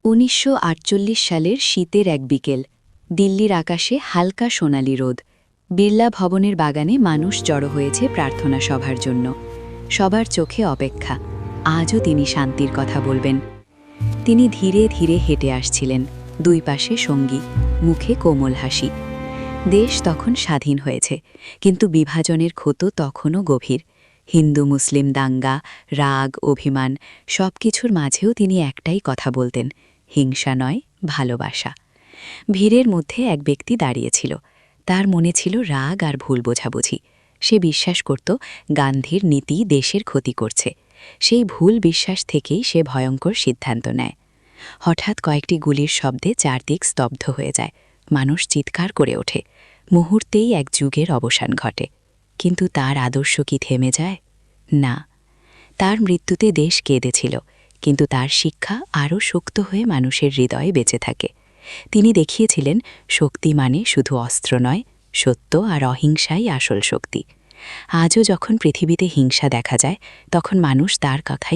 ১৯৪৮ সালের শীতের এক বিকেল, দিল্লির আকাশে হালকা সোনালি রোদ। বিড়লা ভবনের বাগানে মানুষ জড়ো হয়েছে প্রার্থনা সভার জন্য। সবার চোখে অপেক্ষা, আজও তিনি শান্তির কথা বলবেন। তিনি ধীরে ধীরে হেঁটে আসছিলেন, দুই পাশে সঙ্গী, মুখে কোমল হাসি। দেশ তখন স্বাধীন হয়েছে, কিন্তু বিভাজনের ক্ষত তখনও গভীর। হিন্দু মুসলিম দাঙ্গা, রাগ, অভিমান সবকিছুর মাঝেও তিনি একটাই কথা বলতেন, হিংসা নয়, ভালোবাসা। ভিড়ের মধ্যে এক ব্যক্তি দাঁড়িয়েছিল। তার মনে ছিল রাগ আর ভুল বোঝাবুঝি। সে বিশ্বাস করত গান্ধীর নীতি দেশের ক্ষতি করছে। সেই ভুল বিশ্বাস থেকেই সে ভয়ঙ্কর সিদ্ধান্ত নেয়। হঠাৎ কয়েকটি গুলির শব্দে চারদিক স্তব্ধ হয়ে যায়। মানুষ চিৎকার করে ওঠে। মুহূর্তেই এক যুগের অবসান ঘটে। কিন্তু তার আদর্শ কি থেমে যায়? না। তার মৃত্যুতে দেশ কেঁদেছিল, কিন্তু তার শিক্ষা আরও শক্ত হয়ে মানুষের হৃদয়ে বেঁচে থাকে। তিনি দেখিয়েছিলেন, শক্তি মানে শুধু অস্ত্র নয়, সত্য আর অহিংসাই আসল শক্তি। আজও যখন পৃথিবীতে হিংসা দেখা যায়, তখন মানুষ তার কথাই